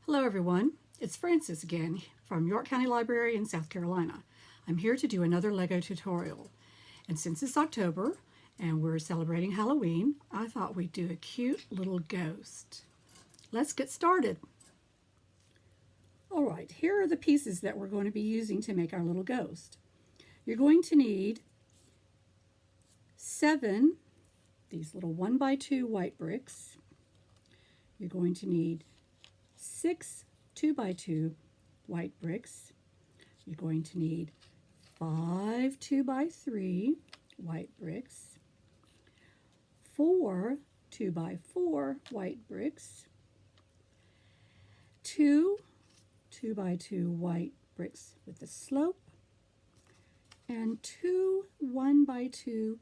Hello everyone, it's Frances again from York County Library in South Carolina. I'm here to do another Lego tutorial. And since it's October and we're celebrating Halloween, I thought we'd do a cute little ghost. Let's get started. Alright, here are the pieces that we're going to be using to make our little ghost. You're going to need 7 these little 1x2 white bricks. You're going to need 6 2x2 white bricks. You're going to need 5 2x3 white bricks, 4 2x4 white bricks, 2 2x2 white bricks with the slope, and 2 1x2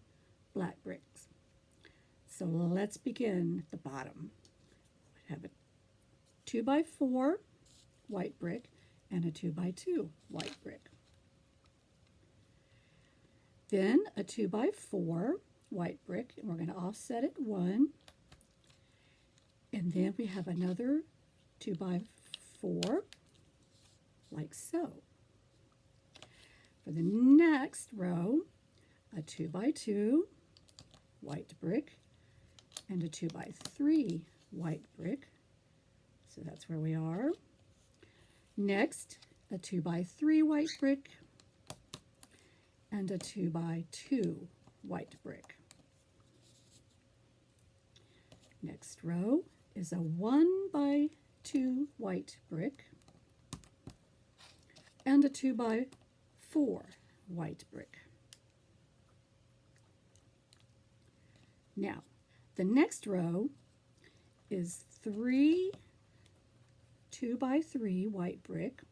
black bricks. So let's begin at the bottom. We have a 2x4 white brick and a 2x2 white brick. Then a 2x4 white brick, and we're going to offset it 1. And then we have another 2x4 like so. For the next row, a 2x2 white brick and a 2x3 white brick. So that's where we are. Next, a 2x3 white brick and a 2x2 white brick. Next row is a 1x2 white brick and a 2x4 white brick. Now, the next row is 3 2x3 white brick,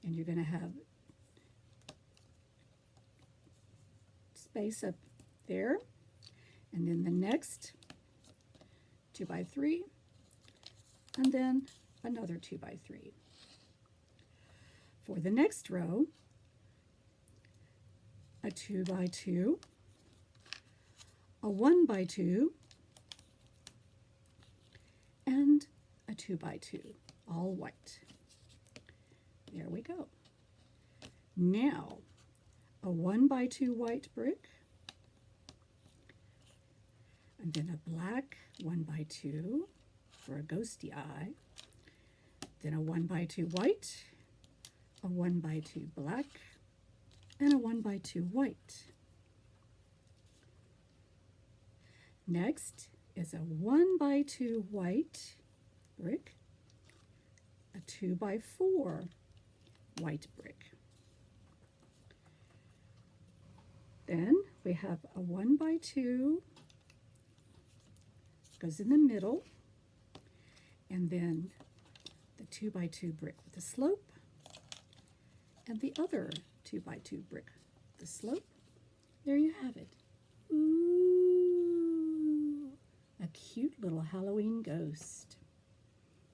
and you're going to have space up there, and then the next 2x3, and then another 2x3. For the next row, a 2x2, a 1x2, and a 2x2, all white. There we go. Now, a 1x2 white brick, and then a black 1x2 for a ghosty eye, then a 1x2 white, a 1x2 black, and a 1x2 white. Next is a 1x2 white brick, a 2x4 white brick. Then we have a 1x2 goes in the middle, and then the 2x2 brick with the slope, and the other 2x2 brick with the slope. There you have it. Ooh, a cute little Halloween ghost.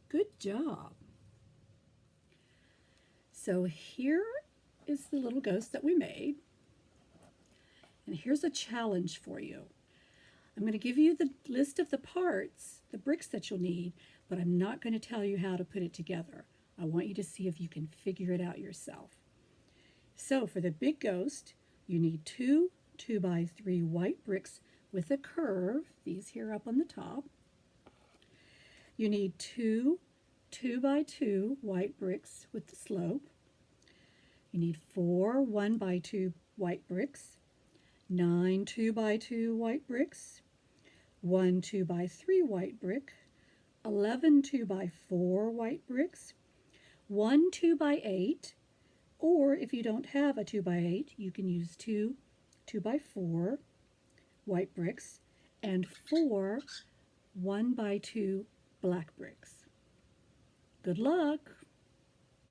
Good job. So here is the little ghost that we made. And here's a challenge for you. I'm going to give you the list of the parts, the bricks that you'll need, but I'm not going to tell you how to put it together. I want you to see if you can figure it out yourself. So for the big ghost, you need 2 2x3 white bricks with a curve, these here up on the top. You need 2 2x2 white bricks with the slope. You need 4 1x2 white bricks, 9 2x2 white bricks, 1 2x3 white brick, 11 2x4 white bricks, 1 2x8, or if you don't have a 2x8, you can use 2 2x4 white bricks, and 4 1x2 black bricks. Good luck!